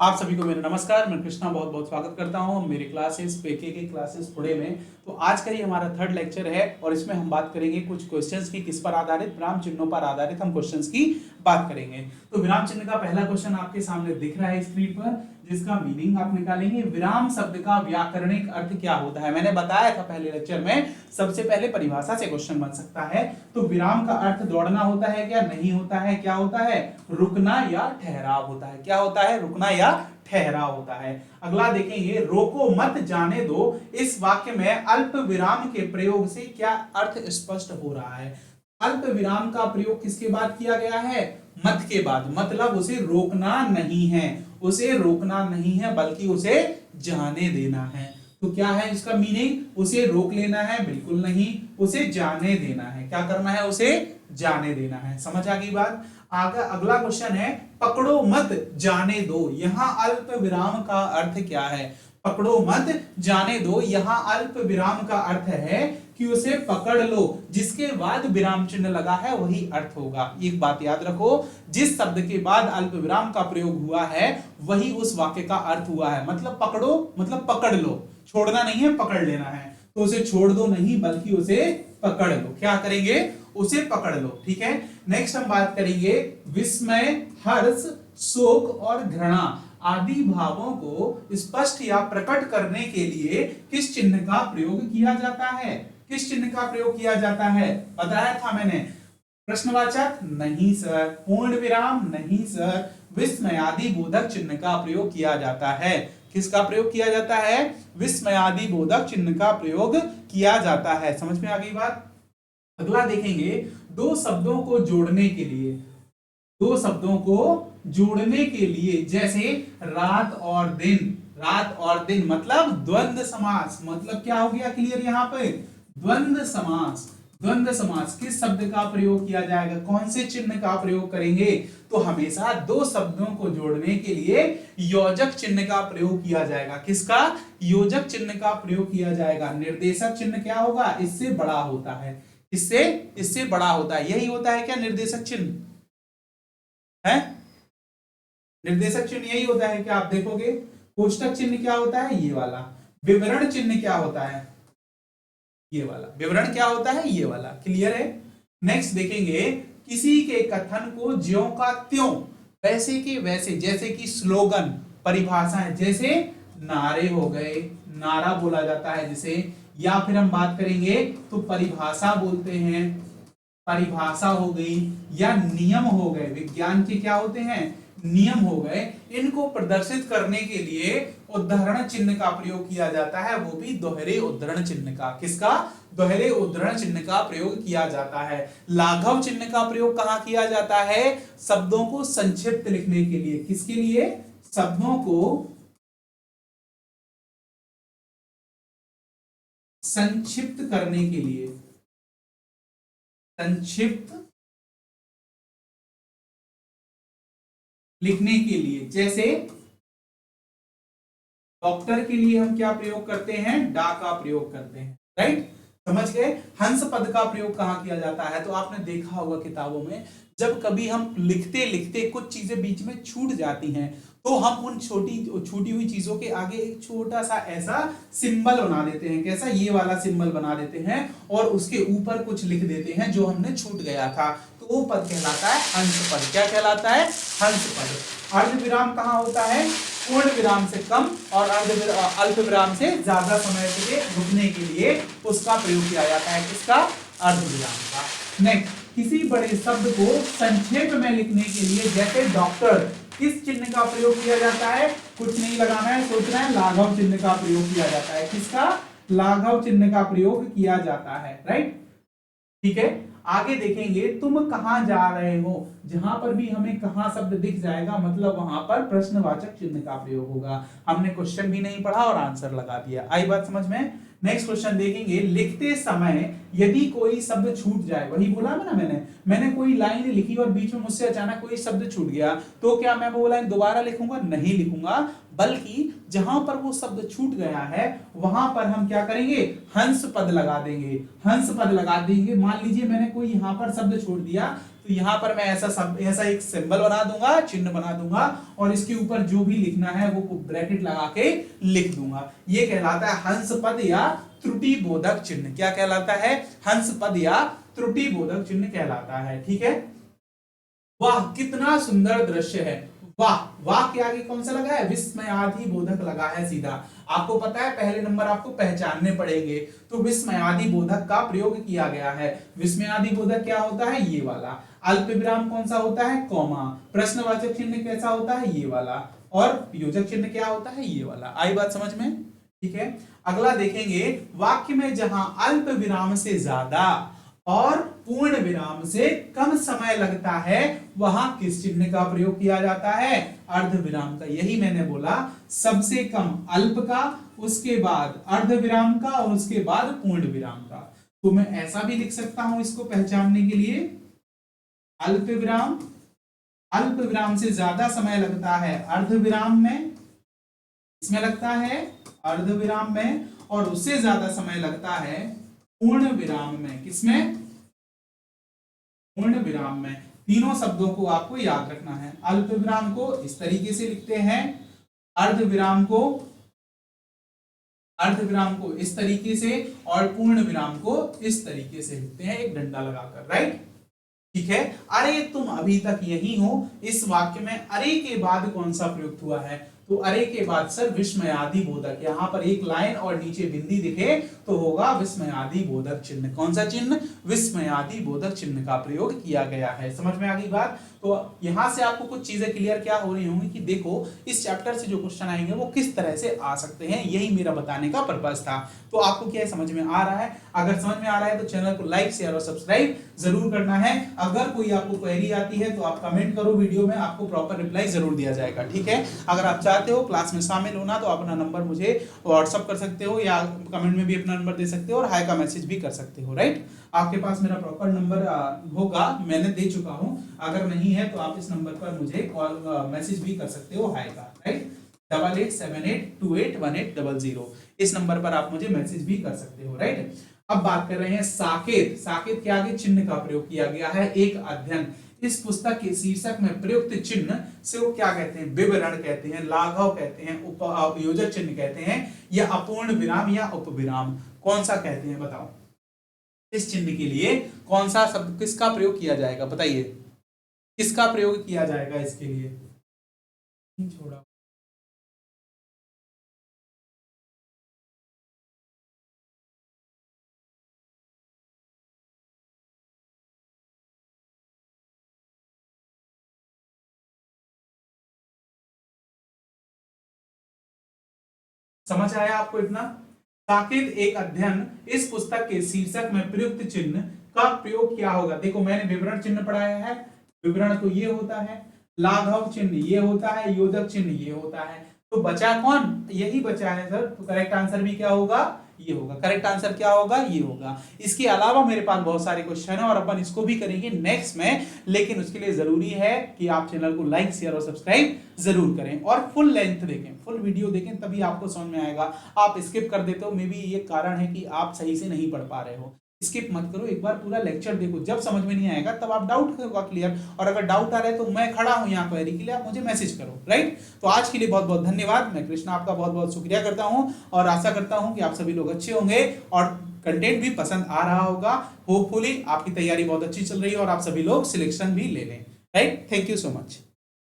आप सभी को मेरा नमस्कार। मैं कृष्णा बहुत बहुत स्वागत करता हूं मेरी क्लासेस पेके के क्लासेस टुडे में। तो आज का ये हमारा थर्ड लेक्चर है और इसमें हम बात करेंगे कुछ क्वेश्चंस की, किस पर आधारित, विराम चिन्हों पर आधारित हम क्वेश्चंस की बात करेंगे। तो विराम चिन्ह का पहला क्वेश्चन आपके सामने दिख रहा है स्क्रीन पर, जिसका मीनिंग आप निकालेंगे। विराम शब्द का व्याकरणिक अर्थ क्या होता है? मैंने बताया था पहले लेक्चर में, सबसे पहले परिभाषा से क्वेश्चन बन सकता है। तो विराम का अर्थ दौड़ना होता है क्या? नहीं होता है। क्या होता है? रुकना या ठहराव होता है। क्या होता है? रुकना या ठहराव होता है। अगला देखेंगे, रोको मत जाने दो। इस वाक्य में अल्प विराम के प्रयोग से क्या अर्थ स्पष्ट हो रहा है? अल्प विराम का प्रयोग किसके बाद किया गया है? मत के बाद। मतलब उसे रोकना नहीं है, उसे रोकना नहीं है बल्कि उसे जाने देना है। तो क्या है इसका मीनिंग? उसे रोक लेना है? बिल्कुल नहीं, उसे जाने देना है। क्या करना है? उसे जाने देना है। समझ आ गई बात? आगे अगला क्वेश्चन है, पकड़ो मत जाने दो। यहां अल्प विराम का अर्थ क्या है? पकड़ो मत जाने दो, यहां अल्प विराम का अर्थ है कि उसे पकड़ लो। जिसके बाद विराम चिन्ह लगा है वही अर्थ होगा। एक बात याद रखो, जिस शब्द के बाद अल्प विराम का प्रयोग हुआ है वही उस वाक्य का अर्थ हुआ है। मतलब पकड़ो मतलब पकड़ लो, छोड़ना नहीं है, पकड़ लेना है। तो उसे छोड़ दो नहीं बल्कि उसे पकड़ लो। क्या करेंगे? उसे पकड़ लो। ठीक है। नेक्स्ट हम बात करेंगे, विस्मय, हर्ष, शोक और घृणा आदि भावों को स्पष्ट या प्रकट करने के लिए किस चिन्ह का प्रयोग किया जाता है? किस चिन्ह का प्रयोग किया जाता है? बताया था मैंने। प्रश्नवाचक नहीं सर, पूर्ण विराम नहीं सर, विस्मयादि बोधक चिन्ह का प्रयोग किया जाता है। किसका प्रयोग किया जाता है? विस्मयादि बोधक चिन्ह का प्रयोग किया जाता है। समझ में आ गई बात? अगला देखेंगे, दो शब्दों को जोड़ने के लिए, दो शब्दों को जोड़ने के लिए, जैसे रात और दिन। रात और दिन मतलब द्वंद्व समास। मतलब क्या हो गया क्लियर यहां पे? द्वंद्व समास। द्वंद्व समास किस शब्द का प्रयोग किया जाएगा? कौन से चिन्ह का प्रयोग करेंगे? तो हमेशा दो शब्दों को जोड़ने के लिए योजक चिन्ह का प्रयोग किया जाएगा। किसका? योजक चिन्ह का प्रयोग किया जाएगा। निर्देशक चिन्ह क्या होगा? इससे बड़ा होता है। इससे इससे बड़ा होता है। यही होता है क्या निर्देशक चिन्ह? है निर्देशक चिन्ह यही होता है क्या? आप देखोगे कोष्टक चिन्ह क्या होता है? ये वाला। विवरण चिन्ह क्या होता है? ये वाला। विवरण क्या होता है? ये वाला। क्लियर है? नेक्स्ट देखेंगे, किसी के कथन को ज्यों का त्यों, वैसे के वैसे, जैसे कि स्लोगन, परिभाषाएं, जैसे नारे हो गए, नारा बोला जाता है जिसे, या फिर हम बात करेंगे तो परिभाषा बोलते हैं, परिभाषा हो गई, या नियम हो गए। विज्ञान के क्या होते हैं? नियम हो गए। इनको प्रदर्शित करने के लिए उद्धरण चिन्ह का प्रयोग किया जाता है, वो भी दोहरे उद्धरण चिन्ह का। किसका? दोहरे उद्धरण चिन्ह का प्रयोग किया जाता है। लाघव चिन्ह का प्रयोग कहां किया जाता है? शब्दों को संक्षिप्त लिखने के लिए। किसके लिए? शब्दों को संक्षिप्त करने के लिए। संक्षिप्त लिखने के लिए। जैसे डॉक्टर के लिए हम क्या प्रयोग करते हैं? डा का प्रयोग करते हैं। राइट? समझ गए? हंस पद का प्रयोग कहां किया जाता है? तो आपने देखा होगा किताबों में, जब कभी हम लिखते लिखते कुछ चीजें बीच में छूट जाती हैं तो हम उन छूटी हुई चीजों के आगे एक छोटा सा ऐसा सिंबल बना देते हैं। कैसा? ये वाला सिंबल बना देते हैं और उसके ऊपर कुछ लिख देते हैं जो हमने छूट गया था। तो वो पद कहलाता है हंस पद। क्या कहलाता है? हंस पद। अर्ध विराम कहां होता है? पूर्ण विराम से कम और अल्प विराम से ज्यादा समय के लिए रुकने के लिए उसका प्रयोग किया जाता है। किसका? अर्ध विराम का। नेक्स्ट, किसी बड़े शब्द को संक्षेप में लिखने के लिए, जैसे डॉक्टर, किस चिन्ह का प्रयोग किया जाता है? कुछ नहीं लगाना है, सोचना है, लाघव चिन्ह का प्रयोग किया जाता है। किसका? लाघव चिन्ह का प्रयोग किया जाता है। राइट? ठीक है। आगे देखेंगे, तुम कहां जा रहे हो। जहां पर भी हमें कहां शब्द दिख जाएगा मतलब वहां पर प्रश्नवाचक चिन्ह का प्रयोग होगा। हमने क्वेश्चन भी नहीं पढ़ा और आंसर लगा दिया। आई बात समझ में? नेक्स्ट क्वेश्चन देखेंगे, लिखते समय यदि कोई शब्द छूट जाए, वही बोला ना मैंने कोई लाइन लिखी और बीच में मुझसे अचानक कोई शब्द छूट गया, तो क्या मैं वो लाइन दोबारा लिखूंगा? नहीं लिखूंगा, बल्कि जहां पर वो शब्द छूट गया है वहां पर हम क्या करेंगे? हंस पद लगा देंगे। हंस पद लगा देंगे। मान लीजिए मैंने कोई यहां पर शब्द छोड़ दिया, तो यहाँ पर मैं ऐसा एक सिंबल बना दूंगा, चिन्ह बना दूंगा, और इसके ऊपर जो भी लिखना है वो ब्रैकेट लगा के लिख दूंगा। ये कहलाता है हंस पद या त्रुटि बोधक चिन्ह। क्या कहलाता है? हंस पद या त्रुटि बोधक चिन्ह कहलाता है। ठीक है। वाह कितना सुंदर दृश्य है। वाह, वाह के आगे कौन सा लगा है? विस्मयादि बोधक लगा है सीधा। आपको पता है पहले नंबर आपको पहचानने पड़ेंगे, तो विस्मयादि बोधक का प्रयोग किया गया है। विस्मयादि बोधक क्या होता है? ये वाला। अल्प विराम कौन सा होता है? कॉमा। प्रश्नवाचक चिन्ह कैसा होता है? ये वाला। और योजक चिन्ह क्या होता है? ये वाला। आई बात समझ में? ठीक है। अगला देखेंगे, वाक्य में जहां अल्प विराम से ज्यादा और पूर्ण विराम से कम समय लगता है वहां किस चिन्ह का प्रयोग किया जाता है? अर्ध विराम का। यही मैंने बोला, सबसे कम अल्प का, उसके बाद अर्ध विराम का, और उसके बाद पूर्ण विराम का। तो मैं ऐसा भी लिख सकता हूं इसको पहचानने के लिए, अल्प विराम, अल्प विराम से ज्यादा समय लगता है अर्ध विराम में, इसमें लगता है अर्ध विराम में, और उससे ज्यादा समय लगता है पूर्ण विराम में। किसमें? पूर्ण विराम में। तीनों शब्दों को आपको याद रखना है। अल्प विराम को इस तरीके से लिखते हैं, अर्ध विराम को इस तरीके से, और पूर्ण विराम को इस तरीके से लिखते हैं, एक डंडा लगाकर। राइट? ठीक है। अरे तुम अभी तक यही हो। इस वाक्य में अरे के बाद कौन सा प्रयुक्त हुआ है? तो अरे के बाद सर विस्मयादि बोधक। यहां पर एक लाइन और नीचे बिंदी दिखे तो होगा विस्मयादि बोधक चिन्ह। कौन सा चिन्ह? विस्मयादि बोधक चिन्ह का प्रयोग किया गया है। समझ में आ गई बात? तो यहां से आपको कुछ चीजें क्लियर क्या हो रही होंगी कि देखो इस चैप्टर से जो क्वेश्चन आएंगे वो किस तरह से आ सकते हैं, यही मेरा बताने का पर्पस था। तो आपको क्या समझ में आ रहा है? अगर समझ में आ रहा है तो चैनल को लाइक, शेयर और सब्सक्राइब जरूर करना है। अगर कोई आपको क्वेरी आती है तो आप कमेंट करो वीडियो में, आपको प्रॉपर रिप्लाई जरूर दिया जाएगा। ठीक है। अगर आप चाहते हो क्लास में शामिल होना तो अपना नंबर मुझे व्हाट्सअप कर सकते हो, या कमेंट में भी अपना नंबर दे सकते हो, और हाई का मैसेज भी कर सकते हो। राइट? आपके पास मेरा प्रॉपर नंबर होगा, मैंने दे चुका हूं। अगर नहीं है तो आप इस नंबर पर मुझे कॉल मैसेज भी कर सकते हो, हाई का। राइट? 8878281800। इस नंबर पर आप मुझे मैसेज भी कर सकते हो। राइट? अब बात कर रहे हैं साकेत। साकेत के आगे चिन्ह का प्रयोग किया गया है। एक अध्ययन। इस पुस्तक के शीर्षक में प्रयुक्त चिन्ह से वो क्या कहते हैं? विवरण कहते हैं, लाघव कहते हैं, उपयोजक चिन्ह कहते हैं, या अपूर्ण विराम या उपविराम, कौन सा कहते हैं? बताओ। इस चिन्ह के लिए कौन सा शब्द, किसका प्रयोग किया जाएगा? बताइए, किसका प्रयोग किया जाएगा इसके लिए? छोड़ा। समझ आया आपको इतना? साकेत एक अध्ययन। इस पुस्तक के शीर्षक में प्रयुक्त चिन्ह का प्रयोग क्या होगा? देखो मैंने विवरण चिन्ह पढ़ाया है। विवरण तो ये होता है, लाघव चिन्ह ये होता है, योजक चिन्ह ये होता है। तो बचा कौन? यही बचा है सर। तो करेक्ट आंसर भी क्या होगा? ये होगा। करेक्ट आंसर क्या होगा? ये होगा। इसके अलावा मेरे पास बहुत सारे क्वेश्चन है और अपन इसको भी करेंगे नेक्स्ट में, लेकिन उसके लिए जरूरी है कि आप चैनल को लाइक, शेयर और सब्सक्राइब जरूर करें, और फुल लेंथ देखें, फुल वीडियो देखें, तभी आपको समझ में आएगा। आप स्किप कर देते हो, मे बी ये कारण है कि आप सही से नहीं पढ़ पा रहे हो। स्किप मत करो, एक बार पूरा लेक्चर देखो। जब समझ में नहीं आएगा तब आप डाउट होगा क्लियर, और अगर डाउट आ रहा है तो मैं खड़ा हूं यहाँ क्वेरी के लिए, आप मुझे मैसेज करो। राइट? तो आज के लिए बहुत बहुत धन्यवाद। मैं कृष्णा आपका बहुत बहुत शुक्रिया करता हूं, और आशा करता हूं कि आप सभी लोग अच्छे होंगे और कंटेंट भी पसंद आ रहा होगा। होपफुली आपकी तैयारी बहुत अच्छी चल रही है और आप सभी लोग सिलेक्शन भी ले लें। Right? Thank you so much.